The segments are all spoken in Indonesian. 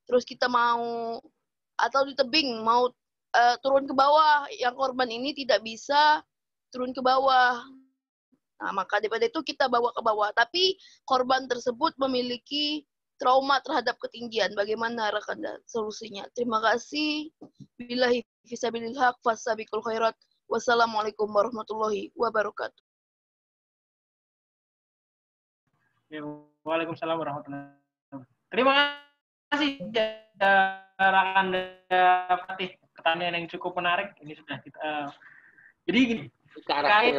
terus kita mau atau di tebing mau turun ke bawah, yang korban ini tidak bisa turun ke bawah. Nah, maka daripada itu kita bawa ke bawah. Tapi korban tersebut memiliki trauma terhadap ketinggian. Bagaimana rekan solusinya? Terima kasih. Billahi fisabilil haq fasabiqul khairat. Wassalamualaikum warahmatullahi wabarakatuh. Waalaikumsalam warahmatullahi wabarakatuh. Terima kasih rekan Fatih. Pertanyaan yang cukup menarik. Ini sudah kita. Jadi gini, terkait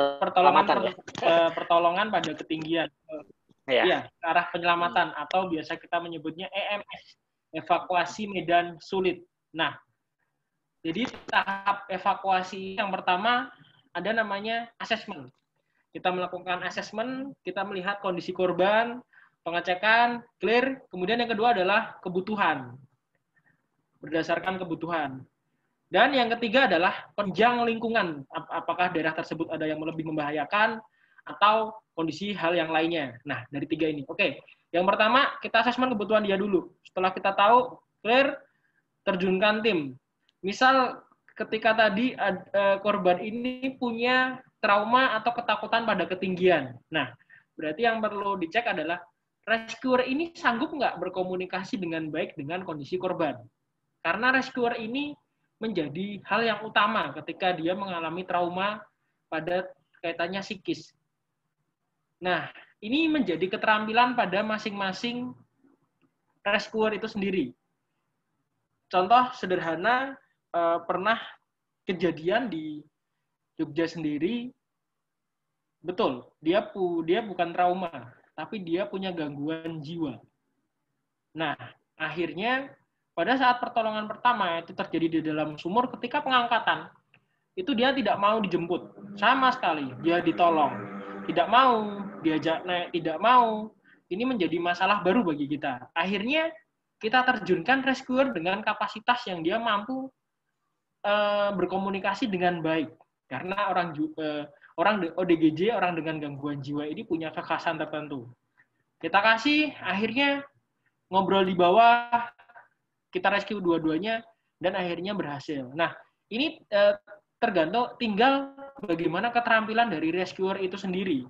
pertolongan pada ketinggian. Iya, ke arah penyelamatan atau biasa kita menyebutnya EMS, evakuasi medan sulit. Nah, jadi tahap evakuasi yang pertama ada namanya asesmen. Kita melakukan asesmen, kita melihat kondisi korban, pengecekan, clear. Kemudian yang kedua adalah kebutuhan. Berdasarkan kebutuhan. Dan yang ketiga adalah penunjang lingkungan. Apakah daerah tersebut ada yang lebih membahayakan atau kondisi hal yang lainnya. Nah, dari tiga ini. Oke, yang pertama kita asesmen kebutuhan dia dulu. Setelah kita tahu, clear, terjunkan tim. Misal ketika tadi korban ini punya trauma atau ketakutan pada ketinggian. Nah, berarti yang perlu dicek adalah rescuer ini sanggup nggak berkomunikasi dengan baik dengan kondisi korban. Karena rescuer ini menjadi hal yang utama ketika dia mengalami trauma pada kaitannya psikis. Nah, ini menjadi keterampilan pada masing-masing rescuer itu sendiri. Contoh sederhana, pernah kejadian di Jogja sendiri, betul, dia bukan trauma, tapi dia punya gangguan jiwa. Nah, akhirnya pada saat pertolongan pertama itu terjadi di dalam sumur, ketika pengangkatan, itu dia tidak mau dijemput. Sama sekali, dia ditolong. Tidak mau, diajak naik, tidak mau. Ini menjadi masalah baru bagi kita. Akhirnya, kita terjunkan rescuer dengan kapasitas yang dia mampu berkomunikasi dengan baik. Karena orang ODGJ, orang dengan gangguan jiwa ini punya kekhasan tertentu. Kita kasih, akhirnya ngobrol di bawah, kita rescue dua-duanya, dan akhirnya berhasil. Nah, ini tergantung tinggal bagaimana keterampilan dari rescuer itu sendiri.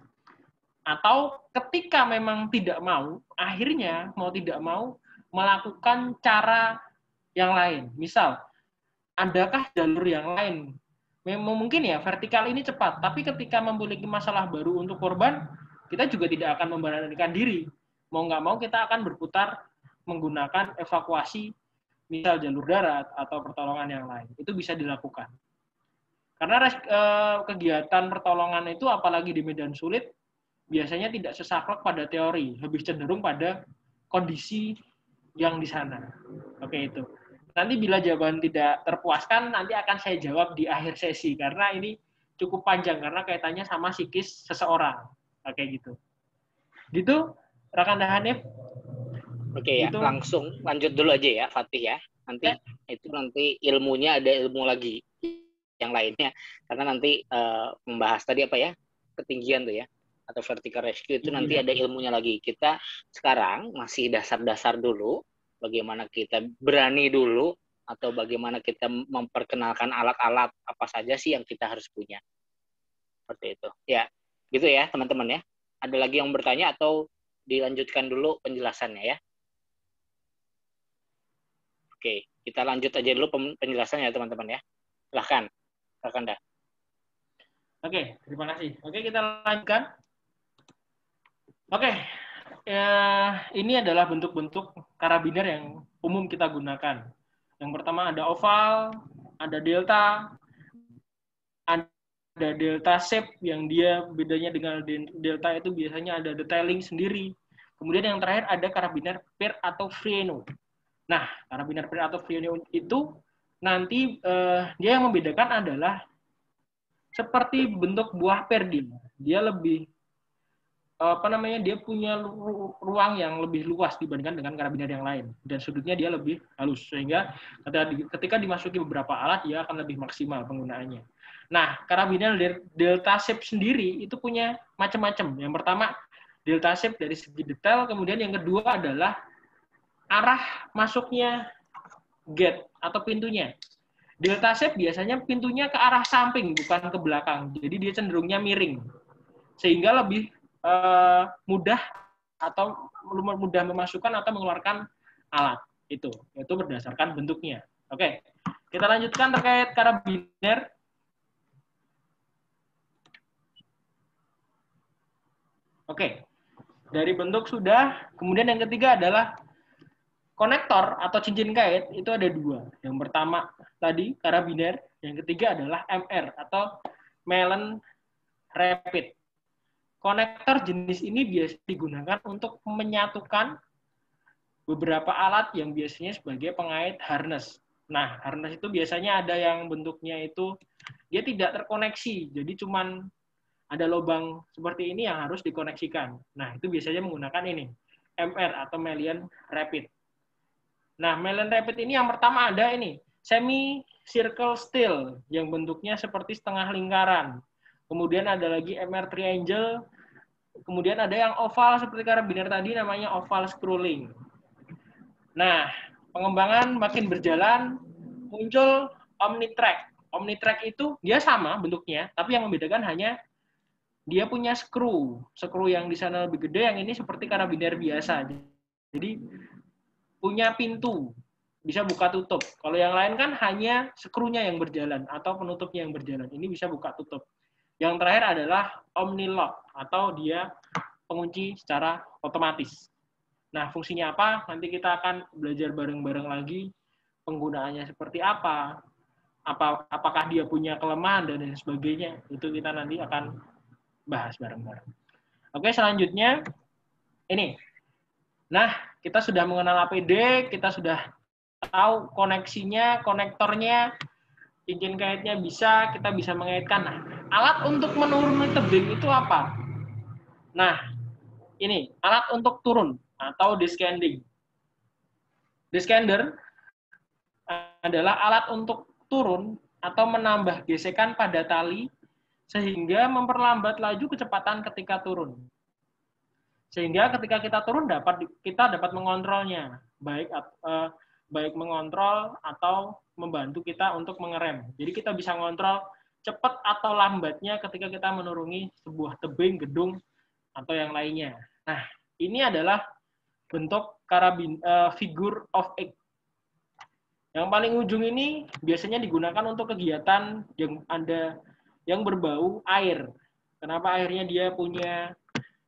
Atau ketika memang tidak mau, akhirnya mau tidak mau melakukan cara yang lain. Misal, adakah jalur yang lain? Memang mungkin ya, vertikal ini cepat, tapi ketika memiliki masalah baru untuk korban, kita juga tidak akan memberanikan diri. Mau nggak mau kita akan berputar menggunakan evakuasi, misal jalur darat atau pertolongan yang lain. Itu bisa dilakukan. Karena kegiatan pertolongan itu, apalagi di medan sulit, biasanya tidak sesaklek pada teori, lebih cenderung pada kondisi yang di sana. Oke, itu. Nanti bila jawaban tidak terpuaskan, nanti akan saya jawab di akhir sesi, karena ini cukup panjang, karena kaitannya sama psikis seseorang. Oke, gitu. Gitu, rekan Hanif. Oke ya, gitu. Langsung lanjut dulu aja ya, Fatih ya. Nanti ilmunya ada ilmu lagi yang lainnya, karena nanti membahas tadi apa ya, ketinggian tuh ya, atau vertical rescue itu nanti ada ilmunya lagi. Kita sekarang masih dasar-dasar dulu, bagaimana kita berani dulu, atau bagaimana kita memperkenalkan alat-alat apa saja sih yang kita harus punya. Seperti itu. Ya, gitu ya teman-teman ya. Ada lagi yang bertanya atau dilanjutkan dulu penjelasannya ya? Oke, kita lanjut aja dulu penjelasannya teman-teman ya. Silahkan, Rakanda. Oke, terima kasih. Oke, kita lanjutkan. Oke, ini adalah bentuk-bentuk karabiner yang umum kita gunakan. Yang pertama ada oval, ada delta, ada delta shape yang dia bedanya dengan delta itu biasanya ada detailing sendiri. Kemudian yang terakhir ada karabiner per atau Frieno. Nah, karabiner per atau Frieno itu nanti dia yang membedakan adalah seperti bentuk buah per dia lebih dia punya ruang yang lebih luas dibandingkan dengan karabiner yang lain, dan sudutnya dia lebih halus, sehingga ketika dimasuki beberapa alat dia akan lebih maksimal penggunaannya. Nah, karabiner delta shape sendiri itu punya macam-macam. Yang pertama delta shape dari segi detail, kemudian yang kedua adalah arah masuknya gate atau pintunya. Delta shape biasanya pintunya ke arah samping, bukan ke belakang. Jadi dia cenderungnya miring. Sehingga lebih mudah memasukkan atau mengeluarkan alat. Itu berdasarkan bentuknya. Oke, kita lanjutkan terkait karabiner. Oke, dari bentuk sudah. Kemudian yang ketiga adalah konektor atau cincin kait. Itu ada dua. Yang pertama tadi karabiner, yang ketiga adalah MR atau Melon Rapid. Konektor jenis ini biasa digunakan untuk menyatukan beberapa alat yang biasanya sebagai pengait harness. Nah, harness itu biasanya ada yang bentuknya itu dia tidak terkoneksi, jadi cuman ada lubang seperti ini yang harus dikoneksikan. Nah, itu biasanya menggunakan ini, MR atau Melon Rapid. Nah, Melon Rapid ini yang pertama ada ini, semi circle steel yang bentuknya seperti setengah lingkaran. Kemudian ada lagi MR triangle. Kemudian ada yang oval seperti karabiner tadi namanya oval scrolling. Nah, pengembangan makin berjalan, muncul Omnitrack. Omnitrack itu dia sama bentuknya, tapi yang membedakan hanya dia punya skru. Skru yang di sana lebih gede, yang ini seperti karabiner biasa. Jadi punya pintu, bisa buka tutup. Kalau yang lain kan hanya skrunya yang berjalan atau penutupnya yang berjalan. Ini bisa buka tutup. Yang terakhir adalah Omnilock atau dia pengunci secara otomatis. Nah, fungsinya apa? Nanti kita akan belajar bareng-bareng lagi penggunaannya seperti apa, apakah dia punya kelemahan dan lain sebagainya. Itu kita nanti akan bahas bareng-bareng. Oke, selanjutnya ini. Nah, kita sudah mengenal APD, kita sudah tahu koneksinya, konektornya, cincin kaitnya bisa, kita bisa mengaitkan. Nah, alat untuk menuruni tebing itu apa? Nah, ini alat untuk turun atau descending. Descender adalah alat untuk turun atau menambah gesekan pada tali sehingga memperlambat laju kecepatan ketika turun. Sehingga ketika kita turun kita dapat mengontrolnya, baik mengontrol atau membantu kita untuk mengerem. Jadi kita bisa mengontrol cepat atau lambatnya ketika kita menuruni sebuah tebing, gedung, atau yang lainnya. Nah, ini adalah bentuk figure of 8. Yang paling ujung ini biasanya digunakan untuk kegiatan yang berbau air. Kenapa airnya dia punya...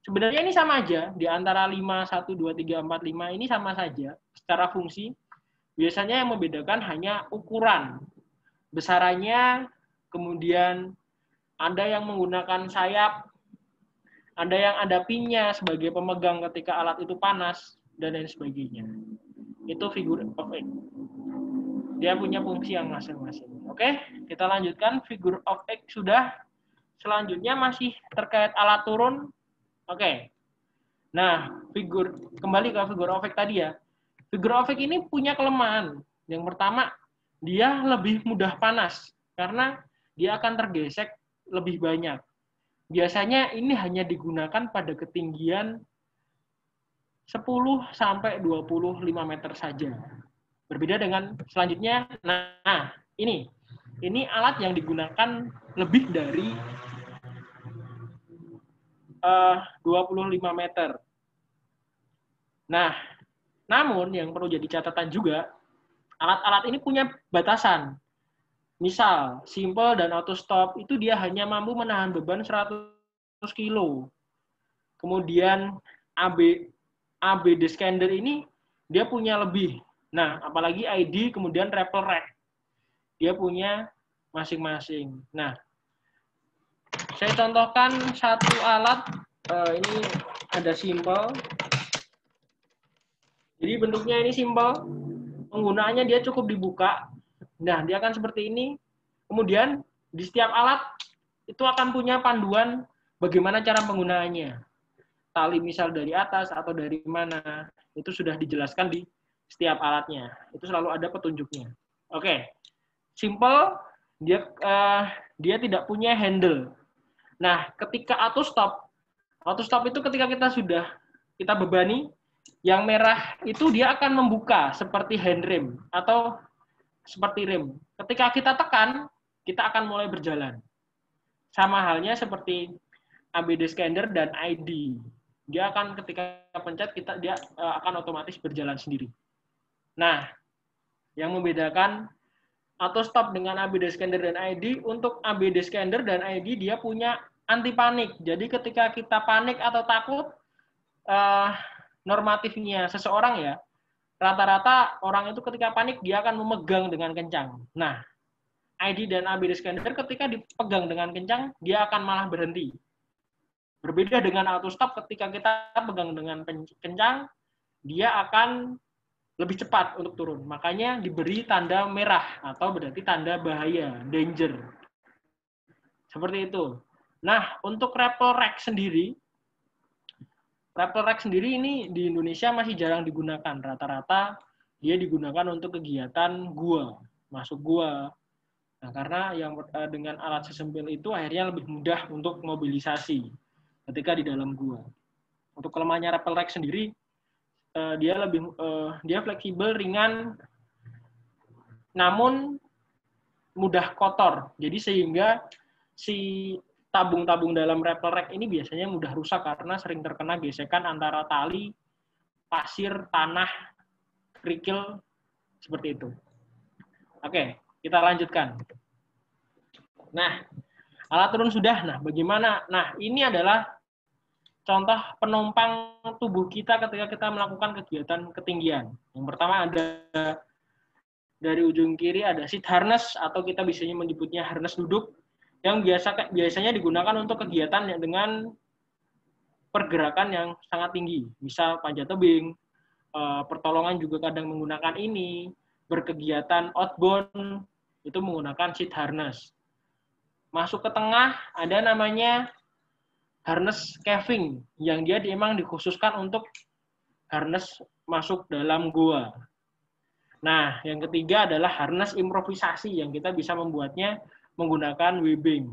Sebenarnya ini sama aja, di antara 5, 1, 2, 3, 4, 5 ini sama saja secara fungsi. Biasanya yang membedakan hanya ukuran, besarannya, kemudian ada yang menggunakan sayap, ada yang ada pinnya sebagai pemegang ketika alat itu panas, dan lain sebagainya. Itu figure of 8. Dia punya fungsi yang masing-masing. Oke, kita lanjutkan. Figure of 8 sudah. Selanjutnya masih terkait alat turun. Oke. Nah, kembali ke figure of 8 tadi ya. Figure of 8 ini punya kelemahan. Yang pertama, dia lebih mudah panas karena dia akan tergesek lebih banyak. Biasanya ini hanya digunakan pada ketinggian 10 sampai 25 meter saja. Berbeda dengan selanjutnya. Nah, ini alat yang digunakan lebih dari 25 meter. Nah, namun yang perlu jadi catatan juga, alat-alat ini punya batasan. Misal, simple dan auto stop itu dia hanya mampu menahan beban 100 kilo. Kemudian AB descender ini dia punya lebih. Nah, apalagi ID kemudian rappel rack. Dia punya masing-masing. Nah, saya contohkan satu alat, ini ada simple. Jadi bentuknya ini simple, penggunaannya dia cukup dibuka. Nah, dia akan seperti ini. Kemudian di setiap alat itu akan punya panduan bagaimana cara penggunaannya. Tali misal dari atas atau dari mana, itu sudah dijelaskan di setiap alatnya. Itu selalu ada petunjuknya. Oke, simple, dia tidak punya handle. Nah, ketika auto stop itu ketika kita bebani, Yang merah itu dia akan membuka seperti handrem atau seperti rem. Ketika kita tekan, kita akan mulai berjalan. Sama halnya seperti ABD scanner dan ID. Dia akan ketika pencet dia akan otomatis berjalan sendiri. Nah, yang membedakan auto stop dengan ABD scanner dan ID, untuk ABD scanner dan ID dia punya anti panik. Jadi ketika kita panik atau takut, normatifnya seseorang ya, rata-rata orang itu ketika panik dia akan memegang dengan kencang. Nah, ID dan ABD scanner ketika dipegang dengan kencang, dia akan malah berhenti. Berbeda dengan auto stop, ketika kita pegang dengan kencang, dia akan lebih cepat untuk turun. Makanya diberi tanda merah atau berarti tanda bahaya, danger. Seperti itu. Nah, untuk rappel rack sendiri ini di Indonesia masih jarang digunakan. Rata-rata dia digunakan untuk kegiatan gua, masuk gua. Nah, karena yang dengan alat sesempil itu akhirnya lebih mudah untuk mobilisasi ketika di dalam gua. Untuk kelemahannya rappel rack sendiri, dia fleksibel, ringan, namun mudah kotor. Jadi sehingga si tabung-tabung dalam rappel rack ini biasanya mudah rusak karena sering terkena gesekan antara tali, pasir, tanah, kerikil, seperti itu. Oke, kita lanjutkan. Nah, alat turun sudah. Nah, bagaimana? Nah, ini adalah contoh penopang tubuh kita ketika kita melakukan kegiatan ketinggian. Yang pertama ada dari ujung kiri ada seat harness atau kita biasanya menyebutnya harness duduk yang biasanya digunakan untuk kegiatan yang dengan pergerakan yang sangat tinggi. Misal panjat tebing, pertolongan juga kadang menggunakan ini, berkegiatan outbound itu menggunakan seat harness. Masuk ke tengah ada namanya harness caving yang dia memang dikhususkan untuk harness masuk dalam gua. Nah, yang ketiga adalah harness improvisasi yang kita bisa membuatnya menggunakan webbing.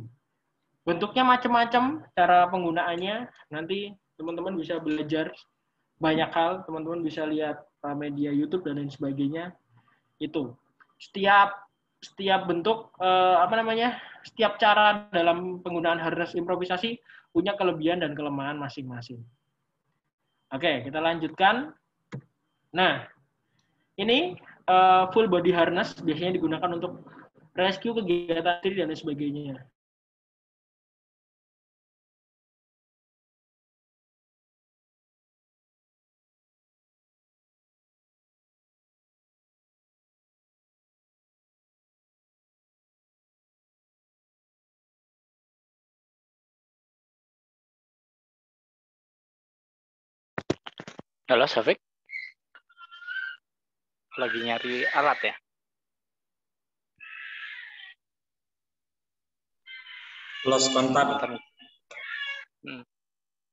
Bentuknya macam-macam cara penggunaannya. Nanti teman-teman bisa belajar banyak hal, teman-teman bisa lihat media YouTube dan lain sebagainya. Itu setiap bentuk setiap cara dalam penggunaan harness improvisasi punya kelebihan dan kelemahan masing-masing. Oke, kita lanjutkan. Nah, ini full body harness biasanya digunakan untuk rescue, kegiatan diri dan lain sebagainya. Halo, Safik. Lagi nyari alat ya? Lost kontak.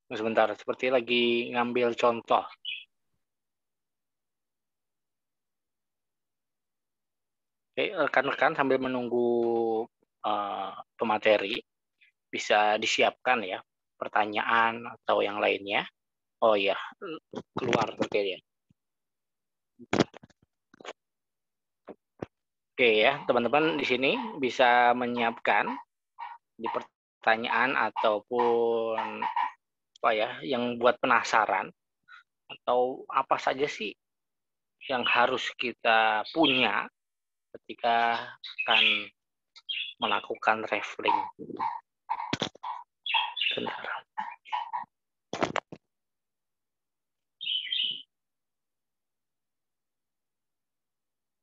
Sebentar, seperti lagi ngambil contoh. Oke, rekan-rekan sambil menunggu pemateri, bisa disiapkan ya pertanyaan atau yang lainnya. Oh ya, keluar oke ya. Oke ya, teman-teman di sini bisa menyiapkan di pertanyaan ataupun apa ya yang buat penasaran atau apa saja sih yang harus kita punya ketika akan melakukan traveling. Bentar.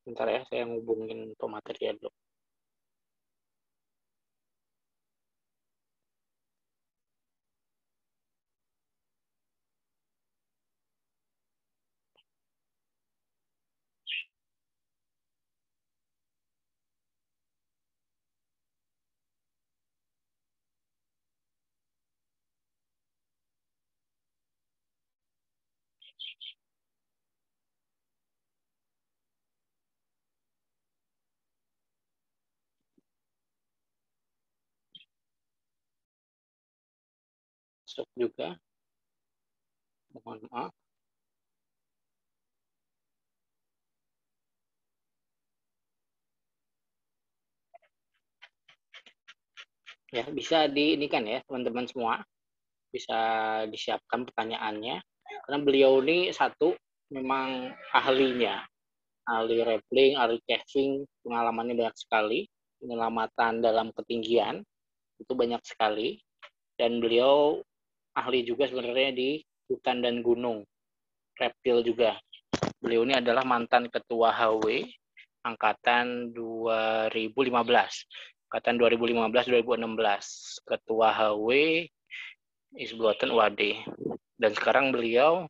Bentar ya, saya ngubungin pemateri dulu. Masuk juga. Mohon maaf. Ya, bisa di ini kan ya, teman-teman semua. Bisa disiapkan pertanyaannya. Karena beliau ini satu, memang ahlinya. Ahli rappelling, ahli caching, pengalamannya banyak sekali. Penyelamatan dalam ketinggian, itu banyak sekali. Dan beliau ahli juga sebenarnya di hutan dan gunung. Reptil juga. Beliau ini adalah mantan ketua HW angkatan 2015. Angkatan 2015-2016. Ketua HW Isbuatan UAD. Dan sekarang beliau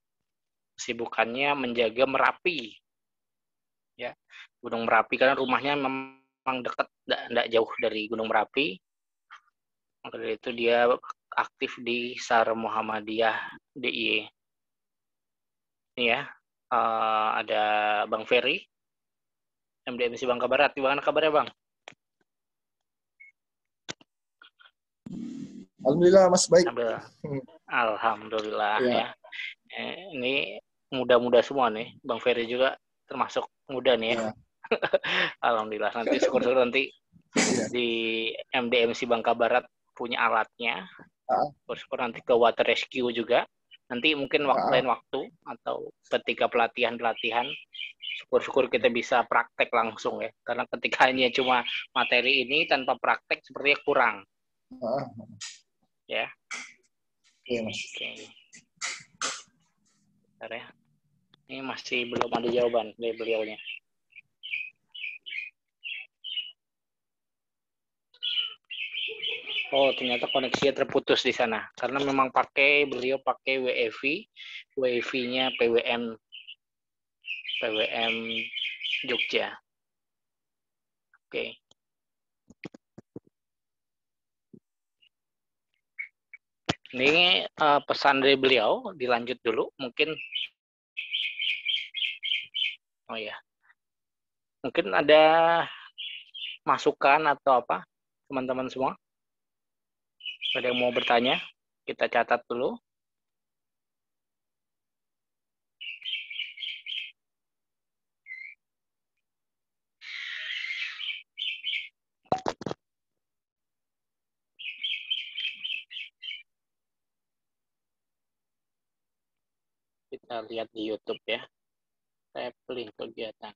sibukannya menjaga Merapi. Ya, Gunung Merapi karena rumahnya memang dekat, tidak jauh dari Gunung Merapi. Maka dari itu dia aktif di SAR Muhammadiyah DIY. Ini ya, ada Bang Ferry, MDMC Bangka Barat. Gimana kabarnya, Bang? Alhamdulillah, Mas, baik. Alhamdulillah ya. Ini muda-muda semua nih. Bang Ferry juga termasuk muda nih ya. Alhamdulillah. Nanti syukur-syukur nanti di MDMC Bangka Barat punya alatnya. Syukur nanti ke water rescue juga. Nanti mungkin lain waktu atau ketika pelatihan-pelatihan, syukur-syukur kita bisa praktek langsung ya. Karena ketika hanya cuma materi ini tanpa praktek sepertinya kurang. Ya. Iya, Mas. Oke. Bentar ya. Ini masih belum ada jawaban dari beliaunya. Oh, ternyata koneksinya terputus di sana. Karena memang beliau pakai WiFi-nya PWM Jogja. Oke. Ini pesan dari beliau, dilanjut dulu. Mungkin, oh ya, mungkin ada masukan atau apa, teman-teman semua? Ada yang mau bertanya? Kita catat dulu. Kita lihat di YouTube ya. Rappelling kegiatan.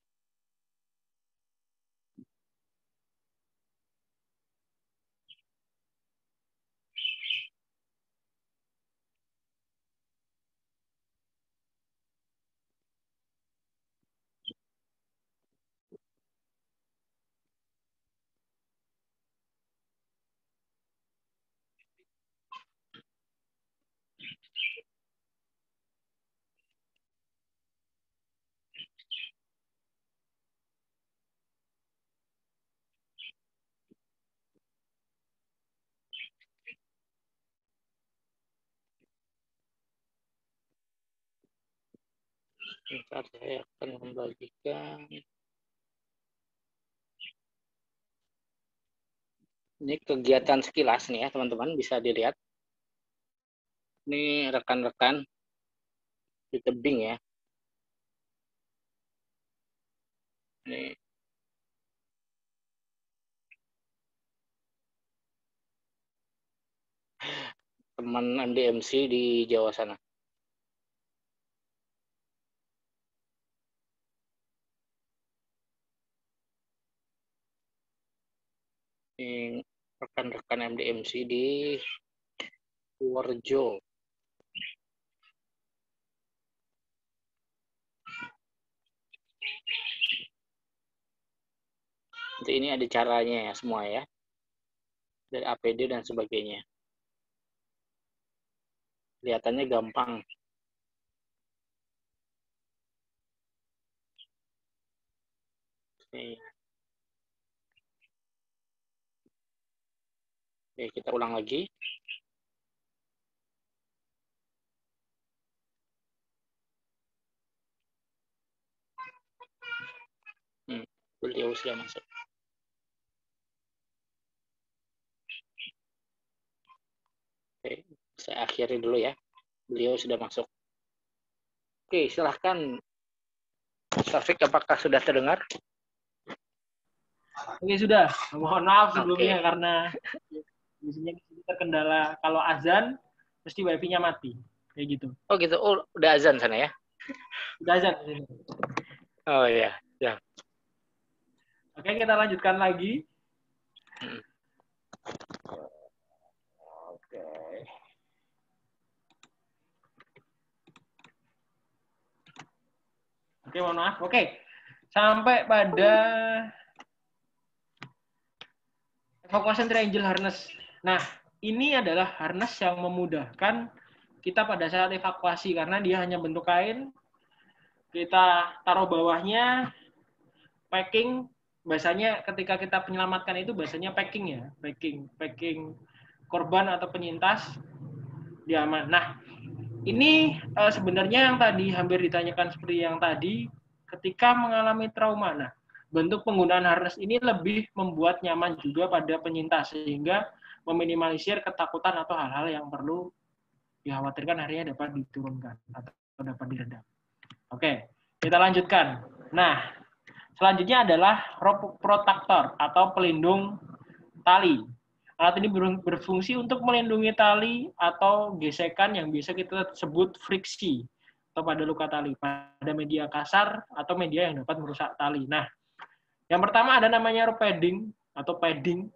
Bentar, saya akan membagikan. Ini kegiatan sekilas nih ya, teman-teman. Bisa dilihat. Ini rekan-rekan di tebing ya. Ini teman MDMC di Jawa sana. Ini rekan-rekan MDMC di Purworejo. Nanti ini ada caranya ya semua ya. Dari APD dan sebagainya. Kelihatannya gampang. Oke, kita ulang lagi. Beliau sudah masuk. Oke, saya akhiri dulu ya. Beliau sudah masuk. Oke, silahkan. Taufik, apakah sudah terdengar? Oke, sudah. Mohon maaf sebelumnya karena Biasanya terkendala kalau azan mesti wifi-nya mati kayak gitu. Oh gitu. Oh, udah azan sana ya? Udah azan. Oh iya, ya. Oke, kita lanjutkan lagi. Oke, mohon maaf. Oke. Sampai pada evacuation triangle harness. Nah, ini adalah harness yang memudahkan kita pada saat evakuasi karena dia hanya bentuk kain. Kita taruh bawahnya, packing. Bahasanya ketika kita menyelamatkan itu bahasanya packing ya, packing korban atau penyintas dia aman. Nah, ini sebenarnya yang tadi hampir ditanyakan seperti yang tadi, ketika mengalami trauma. Nah, bentuk penggunaan harness ini lebih membuat nyaman juga pada penyintas sehingga meminimalisir ketakutan atau hal-hal yang perlu dikhawatirkan akhirnya dapat diturunkan atau dapat diredam. Oke, kita lanjutkan. Nah, selanjutnya adalah rope protector atau pelindung tali. Alat ini berfungsi untuk melindungi tali atau gesekan yang biasa kita sebut friksi atau pada luka tali, pada media kasar atau media yang dapat merusak tali. Nah, yang pertama ada namanya rope padding atau padding.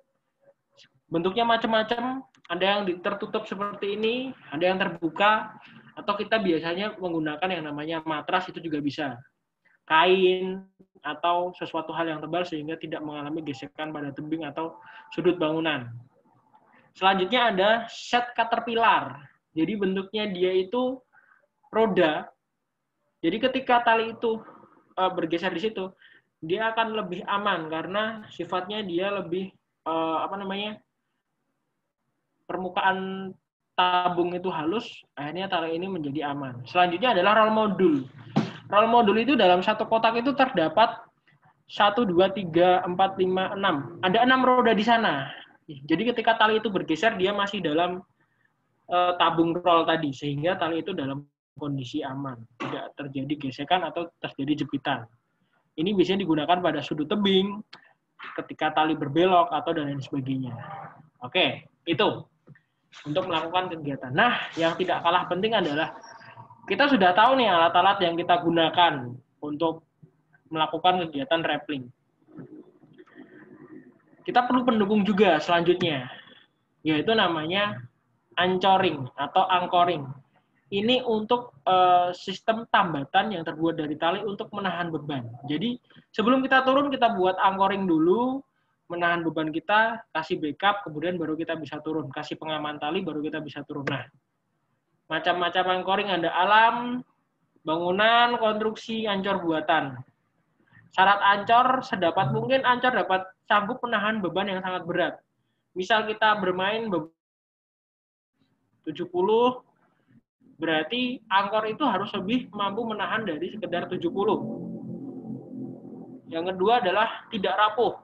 Bentuknya macam-macam, ada yang tertutup seperti ini, ada yang terbuka, atau kita biasanya menggunakan yang namanya matras, itu juga bisa. Kain, atau sesuatu hal yang tebal sehingga tidak mengalami gesekan pada tebing atau sudut bangunan. Selanjutnya ada set caterpillar. Jadi bentuknya dia itu roda. Jadi ketika tali itu bergeser di situ, dia akan lebih aman karena sifatnya dia lebih permukaan tabung itu halus, akhirnya tali ini menjadi aman. Selanjutnya adalah roll modul. Roll modul itu dalam satu kotak itu terdapat 1, 2, 3, 4, 5, 6. Ada 6 roda di sana. Jadi ketika tali itu bergeser, dia masih dalam tabung roll tadi, sehingga tali itu dalam kondisi aman. Tidak terjadi gesekan atau terjadi jepitan. Ini biasanya digunakan pada sudut tebing, ketika tali berbelok, atau dan lain sebagainya. Oke, itu untuk melakukan kegiatan. Nah, yang tidak kalah penting adalah kita sudah tahu nih alat-alat yang kita gunakan untuk melakukan kegiatan rappelling. Kita perlu pendukung juga selanjutnya, yaitu namanya anchoring atau anchoring. Ini untuk sistem tambatan yang terbuat dari tali untuk menahan beban. Jadi sebelum kita turun, kita buat anchoring dulu, menahan beban kita, kasih backup, kemudian baru kita bisa turun. Kasih pengaman tali, baru kita bisa turun. Nah, macam-macam anchoring ada alam, bangunan, konstruksi, ancor buatan. Syarat ancor, sedapat mungkin ancor dapat sanggup menahan beban yang sangat berat. Misal kita bermain 70, berarti angkor itu harus lebih mampu menahan dari sekedar 70. Yang kedua adalah tidak rapuh.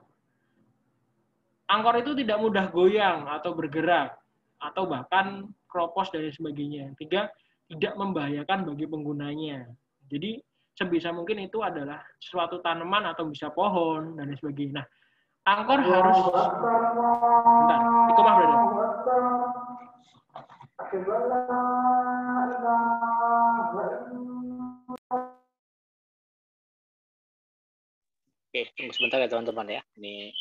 Angkor itu tidak mudah goyang atau bergerak, atau bahkan kropos dan sebagainya. Tiga, tidak membahayakan bagi penggunanya. Jadi sebisa mungkin itu adalah suatu tanaman atau bisa pohon dan sebagainya. Nah, angkor harus bentar, ikomah brother. Oke, tunggu sebentar ya teman-teman ya. Ini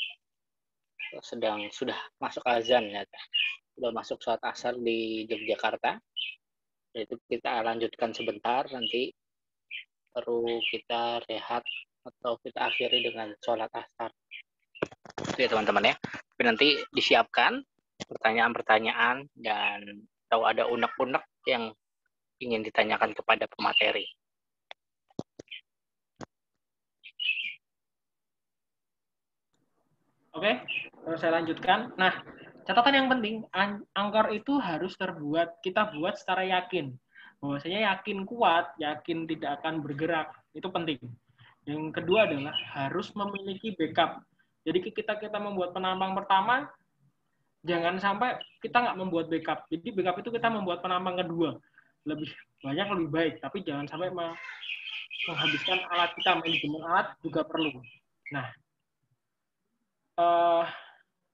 sudah masuk azan ya. Sudah masuk sholat asar di Yogyakarta. Itu kita lanjutkan sebentar, nanti baru kita rehat atau kita akhiri dengan sholat asar. Itu ya teman-teman ya. Tapi nanti disiapkan pertanyaan-pertanyaan dan atau ada unek-unek yang ingin ditanyakan kepada pemateri. Oke, saya lanjutkan. Nah, catatan yang penting, angkor itu harus kita buat secara yakin. Bahwasanya yakin kuat, yakin tidak akan bergerak, itu penting. Yang kedua adalah harus memiliki backup. Jadi kita membuat penambang pertama, jangan sampai kita nggak membuat backup. Jadi backup itu kita membuat penambang kedua. Lebih banyak, lebih baik. Tapi jangan sampai menghabiskan alat kita, manajemen alat juga perlu. Nah,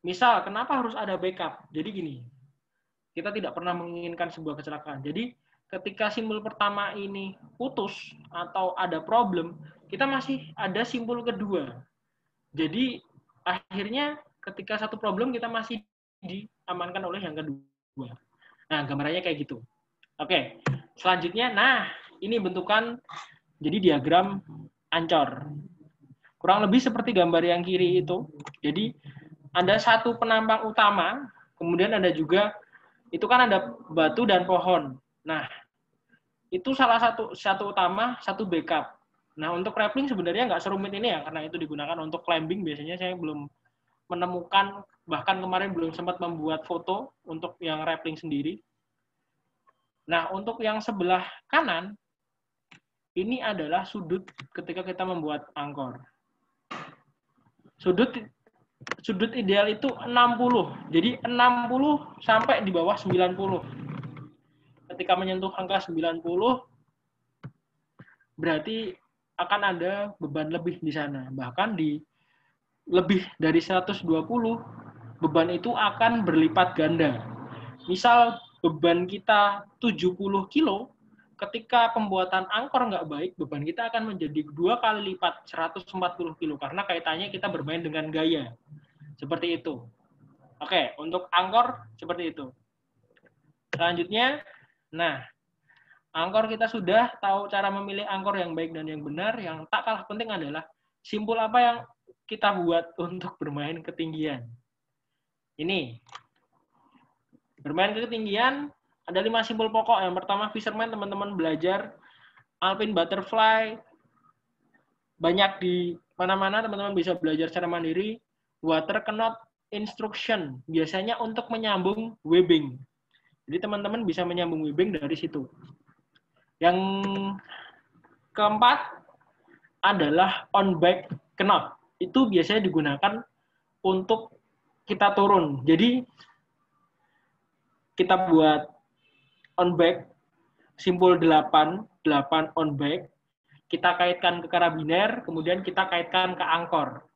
Misal, kenapa harus ada backup? Jadi gini, kita tidak pernah menginginkan sebuah kecelakaan. Jadi ketika simpul pertama ini putus atau ada problem, kita masih ada simpul kedua. Jadi akhirnya ketika satu problem kita masih diamankan oleh yang kedua. Nah, gambarannya kayak gitu. Oke, selanjutnya, nah ini bentukan jadi diagram ancor. Kurang lebih seperti gambar yang kiri itu. Jadi ada satu penampang utama, kemudian ada juga, itu kan ada batu dan pohon. Nah, itu salah satu utama, satu backup. Nah, untuk rappelling sebenarnya nggak serumit ini ya, karena itu digunakan untuk climbing. Biasanya saya belum menemukan, bahkan kemarin belum sempat membuat foto untuk yang rappelling sendiri. Nah, untuk yang sebelah kanan, ini adalah sudut ketika kita membuat angkor. Sudut ideal itu 60. Jadi 60 sampai di bawah 90. Ketika menyentuh angka 90, berarti akan ada beban lebih di sana. Bahkan di lebih dari 120, beban itu akan berlipat ganda. Misal beban kita 70 kilo, ketika pembuatan angkor nggak baik, beban kita akan menjadi 2 kali lipat, 140 kilo. Karena kaitannya kita bermain dengan gaya. Seperti itu. Oke, untuk angkor seperti itu. Selanjutnya, nah, angkor kita sudah tahu cara memilih angkor yang baik dan yang benar. Yang tak kalah penting adalah simpul apa yang kita buat untuk bermain ketinggian. Ini. Bermain ke ketinggian, ada 5 simpul pokok. Yang pertama, fisherman, teman-teman belajar. Alpine butterfly, banyak di mana-mana, teman-teman bisa belajar secara mandiri. Water knot instruction, biasanya untuk menyambung webbing. Jadi teman-teman bisa menyambung webbing dari situ. Yang keempat adalah on back knot. Itu biasanya digunakan untuk kita turun. Jadi kita buat on back, simpul 8 on back, kita kaitkan ke karabiner, kemudian kita kaitkan ke angkor.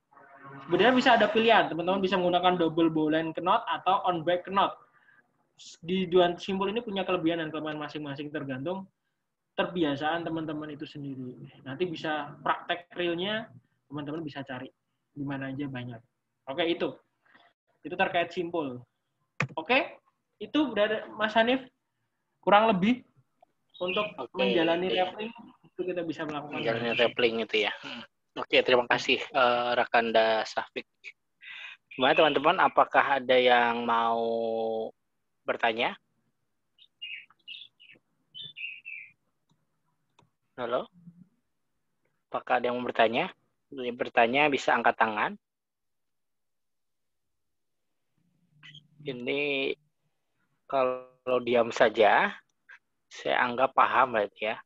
Sebenarnya bisa ada pilihan, teman-teman bisa menggunakan double bowline knot atau on back knot. Di dua simpul ini punya kelebihan dan kelemahan masing-masing, tergantung terbiasaan teman-teman itu sendiri. Nanti bisa praktek realnya, teman-teman bisa cari di mana aja banyak. Oke, itu terkait simpul. Oke, itu dari Mas Hanif kurang lebih untuk menjalani rappelling itu kita bisa melakukan. Menjalani rappelling itu ya. Oke, terima kasih Rakanda Safik. Gimana teman-teman? Apakah ada yang mau bertanya? Halo? Apakah ada yang mau bertanya? Yang bertanya bisa angkat tangan. Ini kalau diam saja, saya anggap paham berarti ya.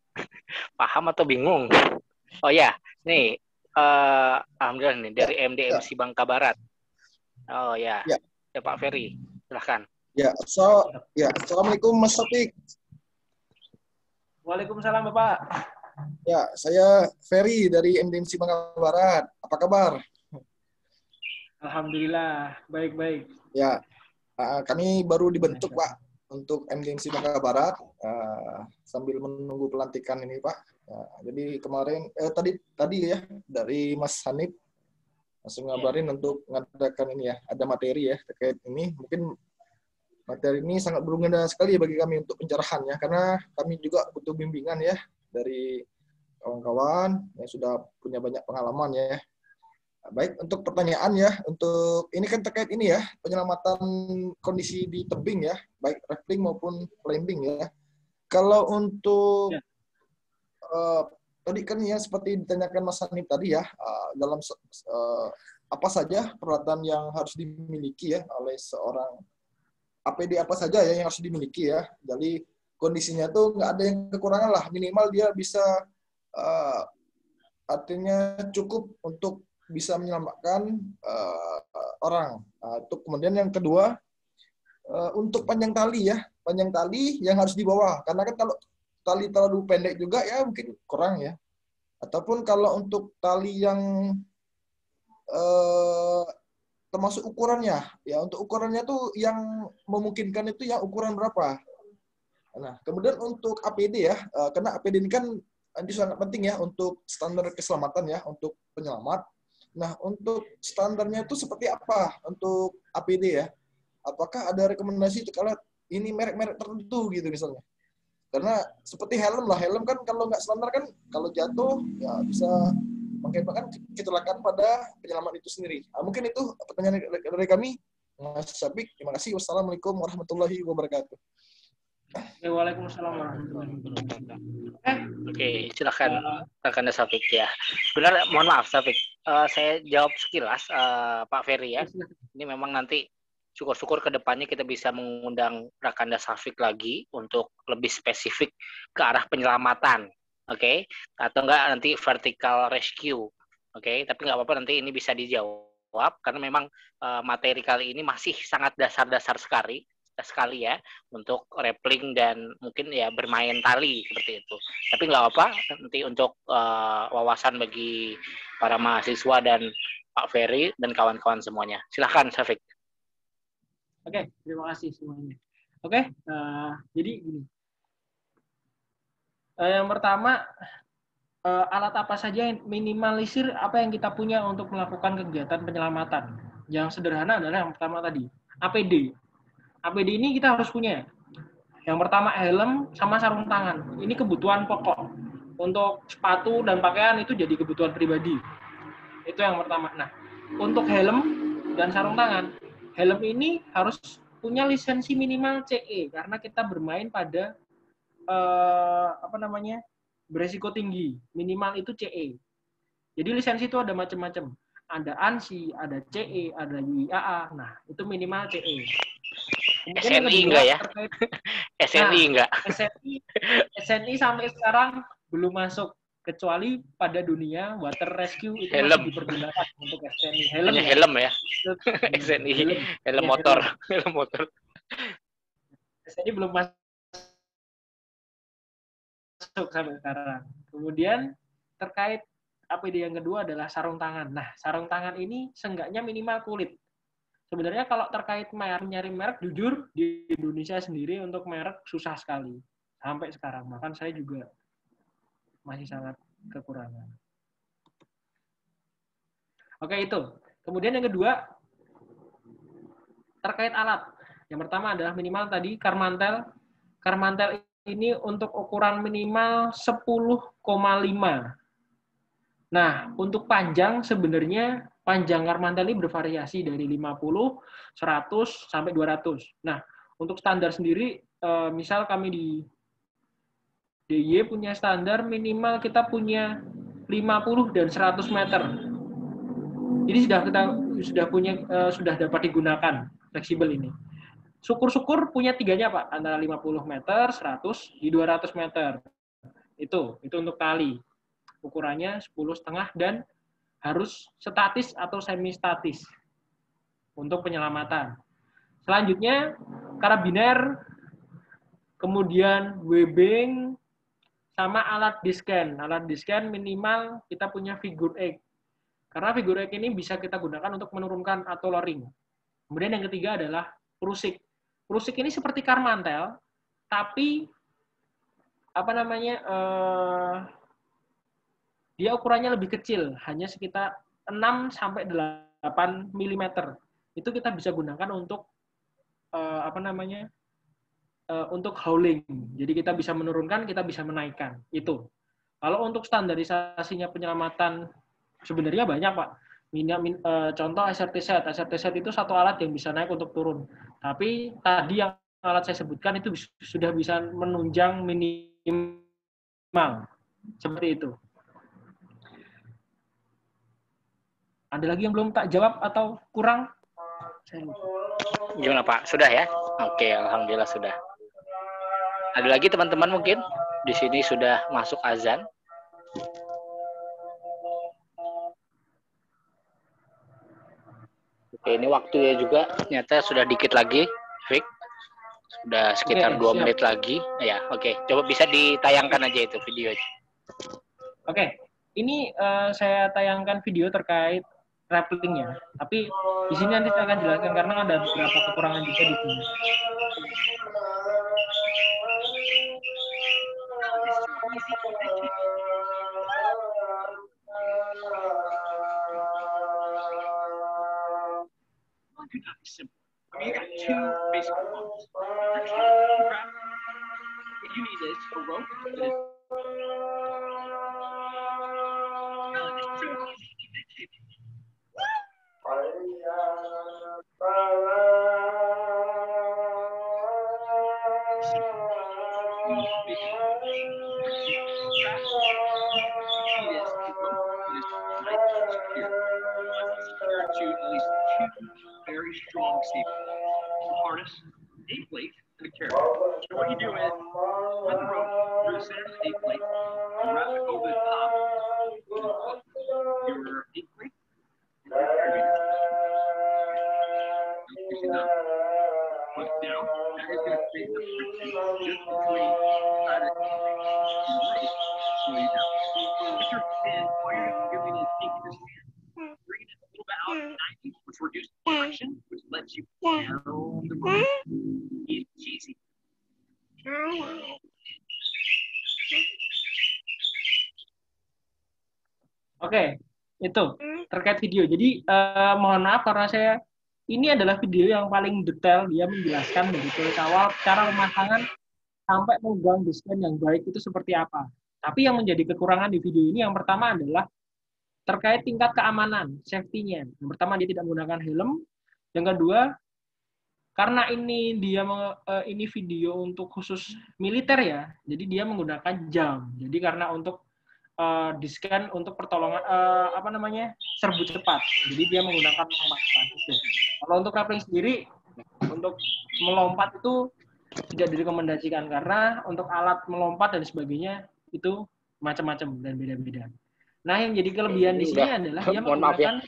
Paham atau bingung? Oh ya, nih. Alhamdulillah nih dari MDMC Bangka Barat. Oh ya. Ya Pak Ferry, silahkan. Ya, Assalamualaikum Mas Safik. Waalaikumsalam Bapak. Ya, saya Ferry dari MDMC Bangka Barat. Apa kabar? Alhamdulillah, baik-baik. Ya, kami baru dibentuk Pak untuk MDMC Bangka Barat. Sambil menunggu pelantikan ini Pak. Jadi kemarin tadi ya dari Mas Hanif langsung ngabarin untuk mengadakan ini ya, ada materi ya terkait ini. Mungkin materi ini sangat berguna sekali bagi kami untuk pencerahan ya, karena kami juga butuh bimbingan ya dari kawan-kawan yang sudah punya banyak pengalaman ya. Baik, untuk pertanyaan ya, untuk ini kan terkait ini ya, penyelamatan kondisi di tebing ya, baik rappelling maupun climbing ya. Kalau untuk tadi kan ya seperti ditanyakan Mas Hanif tadi ya, dalam apa saja peralatan yang harus dimiliki ya oleh seorang APD apa saja ya yang harus dimiliki ya. Jadi kondisinya tuh nggak ada yang kekurangan lah, minimal dia bisa artinya cukup untuk bisa menyelamatkan orang. Untuk kemudian yang kedua untuk panjang tali ya, panjang tali yang harus dibawa, karena kan kalau tali terlalu pendek juga ya mungkin kurang ya. Ataupun kalau untuk tali yang termasuk ukurannya. Ya, untuk ukurannya tuh yang memungkinkan itu yang ukuran berapa. Nah, kemudian untuk APD ya, karena APD ini kan ini sangat penting ya untuk standar keselamatan ya, untuk penyelamat. Nah, untuk standarnya itu seperti apa untuk APD ya? Apakah ada rekomendasi itu kalau ini merek-merek tertentu gitu misalnya? Karena seperti helm lah, helm kan kalau nggak standar kan kalau jatuh ya bisa mengakibatkan kecelakaan pada penyelamat itu sendiri. Mungkin itu pertanyaan dari kami, Mas Syafiq. Terima kasih. Wassalamualaikum warahmatullahi wabarakatuh. Waalaikumsalam warahmatullahi wabarakatuh. Oke, silakan rekan Syafiq ya. Benar, mohon maaf Syafiq. Saya jawab sekilas Pak Ferry ya. Ini memang nanti syukur-syukur ke depannya kita bisa mengundang Rakanda Syafiq lagi untuk lebih spesifik ke arah penyelamatan, oke? Atau enggak nanti vertical rescue, oke? Tapi nggak apa-apa, nanti ini bisa dijawab karena memang materi kali ini masih sangat dasar-dasar sekali ya untuk rappelling dan mungkin ya bermain tali seperti itu. Tapi nggak apa, nanti untuk wawasan bagi para mahasiswa dan Pak Ferry dan kawan-kawan semuanya. Silahkan Syafiq. Oke, terima kasih semuanya. Oke, jadi gini. Yang pertama, alat apa saja yang minimalisir apa yang kita punya untuk melakukan kegiatan penyelamatan. Yang sederhana adalah yang pertama tadi, APD. APD ini kita harus punya. Yang pertama helm sama sarung tangan. Ini kebutuhan pokok. Untuk sepatu dan pakaian itu jadi kebutuhan pribadi. Itu yang pertama. Nah, untuk helm dan sarung tangan, helm ini harus punya lisensi minimal CE karena kita bermain pada beresiko tinggi. Minimal itu CE. Jadi lisensi itu ada macam-macam. Ada ANSI, ada CE, ada UIAA. Nah, itu minimal CE. Kemudian SNI enggak ya? SNI enggak? SNI sampai sekarang belum masuk kecuali pada dunia water rescue itu helm. Masih dipergunakan untuk SNI. Hanya helm ya? SNI, helm motor. Helm motor. SNI belum masuk sampai sekarang. Kemudian terkait APD yang kedua adalah sarung tangan. Nah, sarung tangan ini seenggaknya minimal kulit. Sebenarnya kalau terkait nyari merek, jujur di Indonesia sendiri untuk merek susah sekali. Sampai sekarang. Bahkan saya juga masih sangat kekurangan. Oke, itu. Kemudian yang kedua, terkait alat. Yang pertama adalah minimal tadi, karmantel. Karmantel ini untuk ukuran minimal 10,5. Nah, untuk panjang sebenarnya panjang karmantel ini bervariasi dari 50, 100, sampai 200. Nah, untuk standar sendiri, misal kami di DIY punya standar minimal kita punya 50 dan 100 meter. Ini sudah dapat digunakan fleksibel ini. Syukur-syukur punya tiganya Pak, antara 50 meter, 100, di 200 meter. Itu untuk tali. Ukurannya 10,5 dan harus statis atau semi statis untuk penyelamatan. Selanjutnya karabiner, kemudian webbing, sama alat disken. Alat disken minimal kita punya figure eight. Karena figure eight ini bisa kita gunakan untuk menurunkan atau lowering. Kemudian yang ketiga adalah prusik. Prusik ini seperti karmantel, tapi dia ukurannya lebih kecil, hanya sekitar 6-8 mm. Itu kita bisa gunakan untuk untuk hauling. Jadi kita bisa menurunkan, kita bisa menaikkan. Itu. Kalau untuk standarisasinya penyelamatan sebenarnya banyak, Pak. Contoh SRT set. SRT set itu satu alat yang bisa naik untuk turun. Tapi tadi yang alat saya sebutkan itu sudah bisa menunjang minimal. Seperti itu. Ada lagi yang belum tak jawab atau kurang? Gimana Pak? Sudah ya? Oke, alhamdulillah sudah. Ada lagi teman-teman mungkin? Di sini sudah masuk azan. Oke, ini waktunya juga ternyata sudah dikit lagi, Fik. Sudah sekitar 2 menit lagi. Ya, oke. Coba bisa ditayangkan aja itu video. Oke. Ini saya tayangkan video terkait rappelingnya. Tapi di sini nanti saya akan jelaskan karena ada beberapa kekurangan juga di sini. I mean, you got two basic components. What you need is a rope that is very strong staples. The harness, a plate, and a carrot. So what you do is put the rope through the center of the plate and wrap it over the top. Your eight plate, your carrot, put down. That is going to create the friction just between the side of the rope. So you know, with your pin, all you're doing is taking this hand, bringing it a little bit out of the 90, which reduces friction, which lets you down the rope. Easy cheesy. Oke, itu terkait video. Jadi mohon maaf karena ini adalah video yang paling detail, dia menjelaskan dari awal cara pemasangan sampai memegang desain yang baik itu seperti apa. Tapi yang menjadi kekurangan di video ini yang pertama adalah terkait tingkat keamanan, safety-nya. Yang pertama dia tidak menggunakan helm, yang kedua karena ini video untuk khusus militer ya, jadi dia menggunakan jam. Jadi karena untuk di-scan untuk pertolongan serbu cepat. Jadi dia menggunakan lompatan. Kalau untuk rappelling sendiri untuk melompat itu tidak direkomendasikan karena untuk alat melompat dan sebagainya itu macam-macam dan beda-beda. Nah, yang jadi kelebihan di sini adalah dia menggunakan